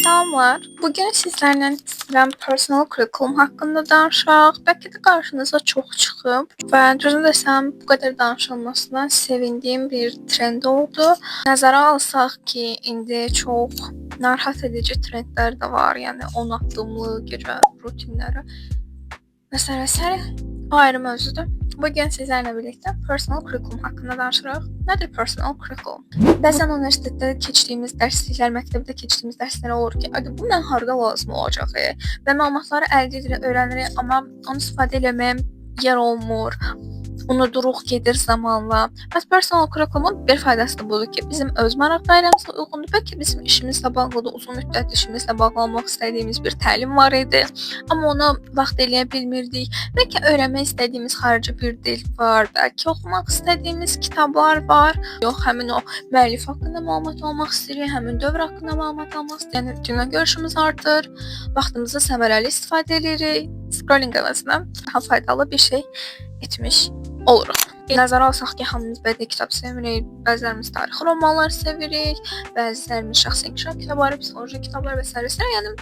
Selamlar. Bugün sizlərlə istəyirəm personal curriculum haqqında danışaq. Bəlkə də qarşınıza çox çıxıb və düzünü desəm bu qədər danışılmasına sevindiyim bir trend oldu. Nəzərə alsaq ki, indi çox narahat edici trendlər də var. Yəni 10 addımlı gecə rutinləri məsələsi ayrı mövzudur. Bugün sizlərlə birlikdə personal curriculum haqqında danışırıq. Nədir personal curriculum? Bəzən universitetdə keçdiyimiz dərsliklər, məktəbdə keçdiyimiz dərslər olur ki, bu mən harda lazım olacaq və məlumatları əldə edirik, öyrənirik, amma onu istifadə eləməyə yer olmur. Unuduruq gedir zamanla. Bəs personal curriculumun bir faydası da budur ki, bizim öz maraq dairəmizə uyğundur. Bəlkə bizim işimizlə bağlı da uzun müddət işimizlə bağlı almaq istədiyimiz bir təlim var idi, amma ona vaxt eləyə bilmirdik. Bəlkə öyrənmək istədiyimiz xarici bir dil var, bəlkə oxumaq istədiyimiz kitablar var. Yox, həmin o müəllif haqqında məlumat almaq istəyirik, həmin dövr haqqında məlumat almaq istəyirik. Yəni dünya görüşümüz artır, vaxtımızı səmərəli istifadə edirik. Scrolling əvəzinə daha faydalı bir şey etmiş oluruq. Nəzərə alsaq ki, hamımız bədii kitab sevirik, bəzilərimiz tarixi romanlar sevirik, bəzilərimiz şəxsi inkişaf kitabları, psixoloji kitablar və s. Yəni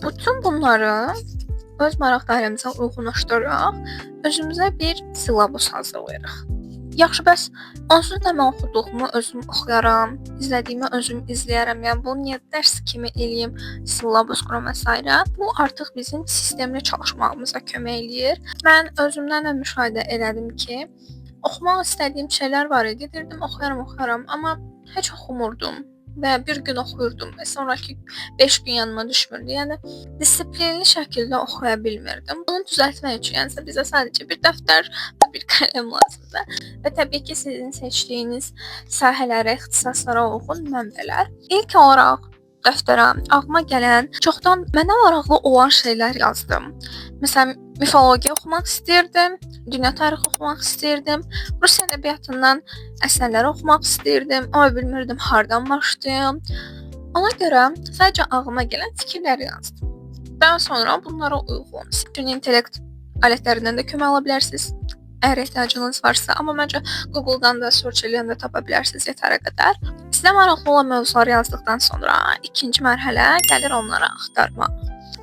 bütün bunları öz maraq dairəmizə uyğunlaşdıraraq özümüzə bir silabus hazırlayırıq. Yaxşı, bəs onsuz da mən oxuduğumu özüm oxuyaram, izlədiyimi özüm izləyərəm. Yəni bunu niyə dərs kimi eləyim, silabus quram və s. Bu artıq bizim sistemli çalışmağımıza kömək eləyir. Mən özümdən də müşahidə elədim ki, oxumaq istədiyim şeylər var idi. Gedirdim, oxuyaram, amma heç oxumurdum və bir gün oxuyurdum və sonraki 5 gün yanıma düşmürdü. Yəni disiplinli şəkildə oxuya bilmirdim. Bunu düzəltmək üçün yəni bizə sadəcə bir dəftər və bir qələm lazımdır. Və təbii ki, sizin seçdiyiniz sahələrə, ixtisaslara uyğun mənbələr. İlk olaraq dəftərə ağlıma gələn, çoxdan mənə maraqlı olan şeylər yazdım. Məsələn, mifologiya oxumaq istəyirdim, dünya tarixi oxumaq istəyirdim, Rus ədəbiyyatından əsərlər oxumaq istəyirdim, amma bilmirdim hardan başlayım. Ona görə sadəcə ağlıma gələn fikirləri yazdım. Daha sonra bunlara uyğun süni intellekt alətlərindən də kömək ala bilərsiniz, əgər ehtiyacınız varsa, amma məncə Google-dan da search eləyəndə tapa bilərsiniz yetərə qədər. Sizə maraqlı olan mövzuları yazdıqdan sonra ikinci mərhələ gəlir onları axtarmaq.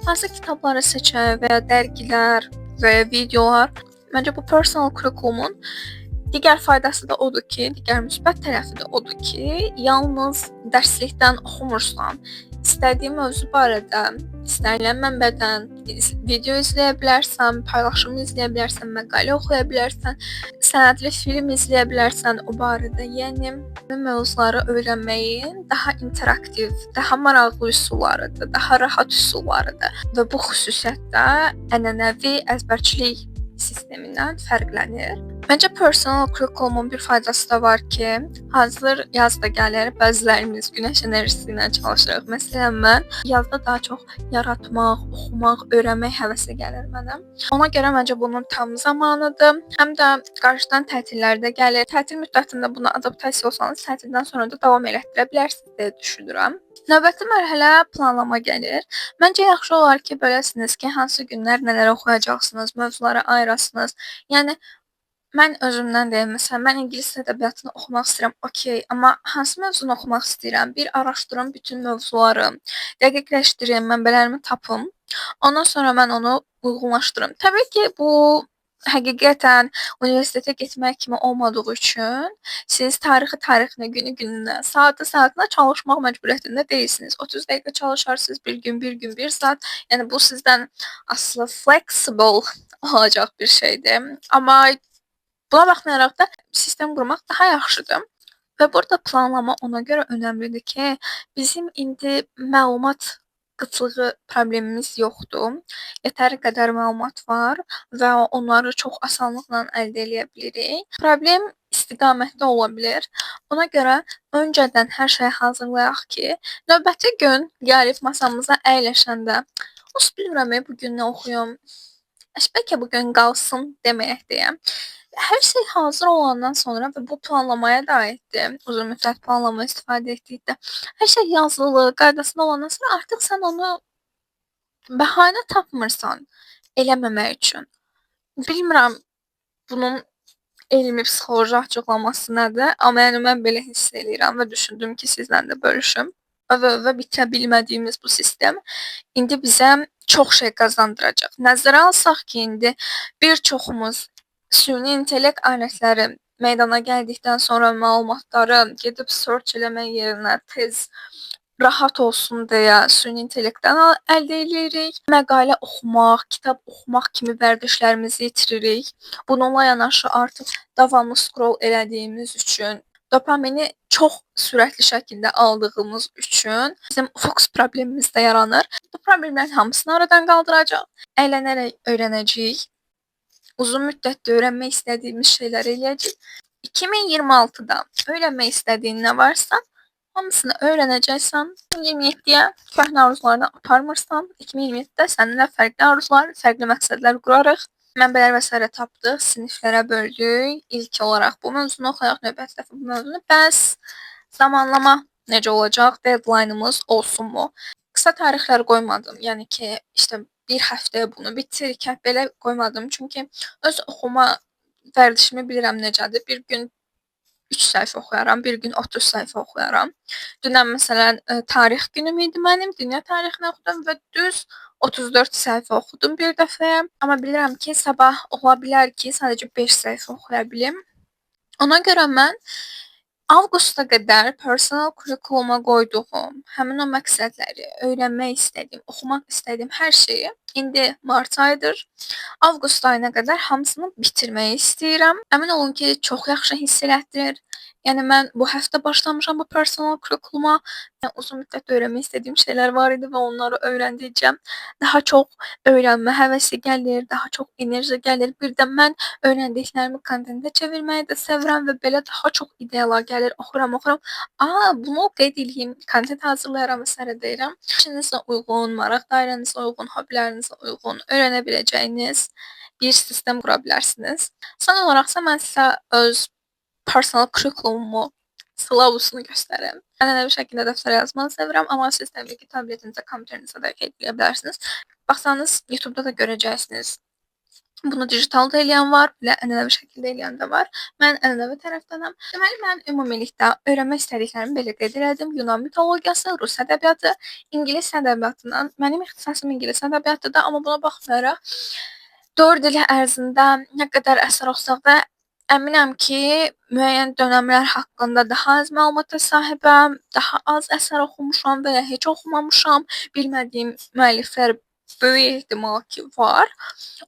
Hansı kitabları seçək və ya dərgilər və ya videolar. Məncə bu personal curriculumun digər faydası da odur ki, digər müsbət tərəfi də odur ki, yalnız dərslikdən oxumursan, istədiyin mövzu barədə istənilən mənbədən video izləyə bilərsən, paylaşım izləyə bilərsən, məqalə oxuya bilərsən, sənədli film izləyə bilərsən o barədə. Yəni mövzuları öyrənməyin daha interaktiv, daha maraqlı üsullarıdır, daha rahat üsullarıdır və bu xüsusiyyət də ənənəvi əzbərçilik sistemindən fərqlənir. Məncə personal curriculumun bir faydası da var ki, hazır yaz da gəlir, bəzilərimiz günəş enerjisi ilə çalışırıq. Məsələn, mən yazda daha çox yaratmaq, oxumaq, öyrənmək həvəsi gəlir mənə. Ona görə məncə bunun tam zamanıdır. Həm də qarşıdan tətillər də gəlir. Tətil müddətində buna adaptasiya olsanız, tətildən sonra da davam elətdirə bilərsiniz deyə düşünürəm. Növbəti mərhələ planlama gəlir. Məncə yaxşı olar ki, böləsiniz ki, hansı günlər nələr oxuyacaqsınız, mövzuları ayırasınız. Yəni mən özümdən deyim, məsələn, mən ingilis ədəbiyyatını oxumaq istəyirəm, okey, amma hansı mövzunu oxumaq istəyirəm? Bir araşdırım bütün mövzuları, dəqiqləşdirim, mənbələrimi tapım. Ondan sonra mən onu uyğunlaşdırım. Təbii ki, bu həqiqətən universitetə getmək kimi olmadığı üçün siz tarixinə, günü-gününə, saatına çalışmaq məcburiyyətində deyilsiniz. 30 dəqiqə çalışarsınız, bir gün, bir saat. Yəni bu sizdən asılı flexible olacaq bir şeydir. Amma buna baxmayaraq da sistem qurmaq daha yaxşıdır. Və burada planlama ona görə önəmlidir ki, bizim indi məlumat qıtlığı problemimiz yoxdur. Yetəri qədər məlumat var və onları çox asanlıqla əldə edə bilirik. Problem istiqamətdə ola bilər. Ona görə öncədən hər şeyi hazırlayaq ki, növbəti gün gəlib masamıza əyləşəndə, bilmirəm bu gün nə oxuyum, bəlkə bu gün qalsın deməyək deyə. Hər şey hazır olandan sonra və bu planlamaya da aiddir. Uzun müddət planlama istifadə etdikdə hər şey yazılı, qaydasında olandan sonra artıq sən onu bəhanə tapmırsan eləməmək üçün. Bilmirəm bunun elmi psixoloji açıqlaması nədir, amma yəni mən belə hiss edirəm və düşündüm ki, sizlə də bölüşüm. öve bitirə bilmədiyimiz bu sistem indi bizə çox şey qazandıracaq. Nəzərə alsaq ki, indi bir çoxumuz süni intellekt alətləri meydana gəldikdən sonra məlumatları gedib search eləmək yerinə tez rahat olsun deyə süni intellektdən əldə edirik. Məqalə oxumaq, kitab oxumaq kimi vərdişlərimizi itiririk. Bununla yanaşı artıq davamlı scroll elədiyimiz üçün, dopamini çox sürətli şəkildə aldığımız üçün bizim fokus problemimiz də yaranır. Bu problemlərin hamısını aradan qaldıracaq. Əylənərək öyrənəcəyik. Uzun müddətdə öyrənmək istədiyimiz şeyləri eləyəcəyik. 2026-da öyrənmək istədiyin nə varsa, hamısını öyrənəcəksən. 2027-yə köhnə arzularını aparmırsan, 2027-də səninlə fərqli arzular, fərqli məqsədlər qurarıq. Mənbələr və s. tapdıq, siniflərə böldük. İlk olaraq bu mövzunu oxuyaq, növbəti dəfə bu mövzunu. Bəs zamanlama necə olacaq? Deadline-ımız olsunmu? Qısa tarixlər qoymadım. Yəni ki, işte bir həftəyə bunu bitiririk, belə qoymadım. Çünki öz oxuma vərdişimi bilirəm necədir. Bir gün 3 səhifə oxuyaram, bir gün 30 səhifə oxuyaram. Dünən məsələn tarix günüm idi mənim, dünya tarixini oxudum və düz 34 səhifə oxudum bir dəfəyə. Amma bilirəm ki, sabah ola bilər ki, sadəcə 5 səhifə oxuya bilim. Ona görə mən avqusta qədər personal kurikuluma qoyduğum həmin o məqsədləri, öyrənmək istədiyim, oxumaq istədiyim hər şeyi indi mart ayıdır. Avqust ayına qədər hamısını bitirməyi istəyirəm. Əmin olun ki, çox yaxşı hiss elətdirir. Yəni mən bu həftə başlamışam bu personal kurikuluma. Yəni, uzun müddət öyrənmək istədiyim şeylər var idi və onları öyrəndikcə daha çox öyrənmə həvəsi gəlir, daha çox enerji gəlir. Bir də mən öyrəndiklərimi kontentə çevirməyi də sevirəm və belə daha çox ideyalar gəlir. Oxuram. Bunu qeyd edeyim, kontent hazırlayaram və s. deyirəm. İşinizə uyğun, maraq dairənizə uyğun, hobbilərinizə uyğun öyrənə biləcəyiniz bir sistem qura bilərsiniz. Son olaraqsa mən sizə öz personal kurikulumumu, syllabusunu göstərim. Ənənəvi şəkildə dəftərə yazmağı sevirəm, amma siz təbii ki, tabletinizə, kompüterinizə də qeyd edə bilərsiniz. Baxsanız, YouTube-da da görəcəksiniz. Bunu digital da eləyən var, belə ənənəvi şəkildə eləyən də var. Mən ənənəvi tərəfdənəm. Deməli, mən ümumilikdə öyrənmək istədiklərimi belə qeyd elədim. Yunan mitologiyası, Rus ədəbiyyatı, İngilis ədəbiyyatından. Mənim ixtisasım İngilis ədəbiyyatıdır, amma buna baxmayaraq 4 il ərzində nə qədər əsər oxusaq da əminəm ki, müəyyən dönəmlər haqqında daha az məlumata sahibəm, daha az əsər oxumuşam və ya heç oxumamışam. Bilmədiyim müəlliflər böyük ehtimal ki, var.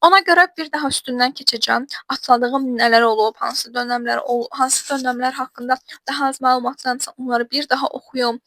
Ona görə bir daha üstündən keçəcəm. Atladığım nələr olub, hansı dönəmlər haqqında daha az məlumatlarımsa onları bir daha oxuyum.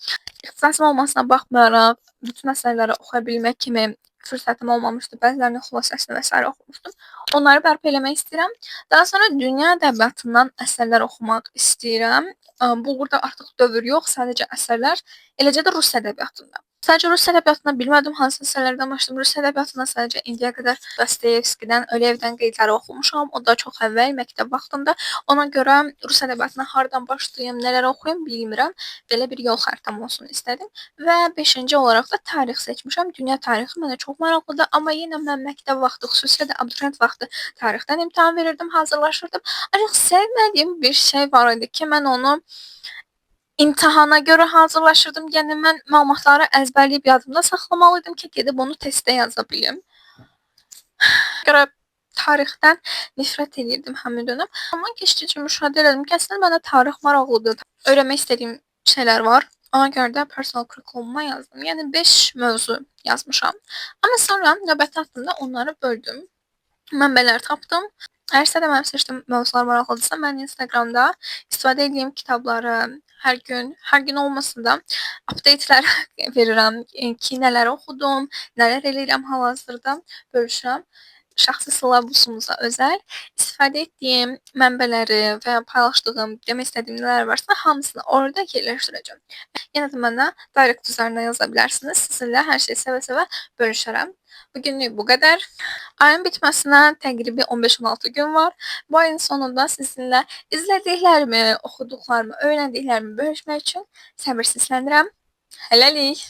İxtisasım olmasına baxmayaraq bütün əsərləri oxuya bilmək kimi fürsətim olmamışdı. Bəzilərinin xülasəsini və s. oxumuşdum. Onları bərpa eləmək istəyirəm. Daha sonra dünya ədəbiyyatından əsərlər oxumaq istəyirəm. Burada artıq dövr yox, sadəcə əsərlər, eləcə də Rus ədəbiyyatında. Sadəcə Rus ədəbiyyatına bilmədim hansı əsərlərdən başladım. Rus ədəbiyyatına sadəcə indiyə qədər Dostoyevskidən, Ölevdən qeydləri oxumuşam. O da çox əvvəl məktəb vaxtında. Ona görə Rus ədəbiyyatına hardan başlayım, nələr oxuyum bilmirəm. Belə bir yol xəritəm olsun istədim. Və 5-ci olaraq da tarix seçmişəm. Dünya tarixi mənə çox maraqlıdır, amma yenə mən məktəb vaxtı, xüsusilə də abituriyent vaxtı tarixdən imtahan verirdim, hazırlaşırdım. Ancaq sevmədiyim bir şey var idi ki, mən onu İmtahana görə hazırlaşırdım. Yəni mən məlumatları əzbərləyib yadımda saxlamalıydım ki, gedib onu testdə yaza bilim. Görə tarixdən nifrət edirdim həmin dönəm. Amma keçdikcə müşahidə elədim ki, əslində mənə tarix maraqlıdır. Öyrənmək istədiyim şeylər var. Ona görə də personal kurikulumuma yazdım. Yəni 5 mövzu yazmışam. Amma sonra növbəti haftında onları böldüm. Mənbələr tapdım. Əgər sizə də mənim seçdiyim mövzular maraqlıdırsa, mən Instagramda istifadə edəcəyim kitabları hər gün olmasa da update'lər verirəm ki, nələr oxudum, nələr eləyirəm hal-hazırda bölüşürəm. Şəxsi syllabusumuza özəl istifadə etdiyim mənbələri və ya paylaşdığım, demək istədiyim nələr varsa hamısını orada yerləşdirəcəm. Yenə də mənə direct üzərindən yaza bilərsiniz. Sizinlə hər şeyi sevə-sevə bölüşərəm. Bugünlük bu qədər. Ayın bitməsinə təqribi 15-16 gün var. Bu ayın sonunda sizinlə izlədiklərimi, oxuduqlarımı, öyrəndiklərimi bölüşmək üçün səbirsizlənirəm. Hələlik.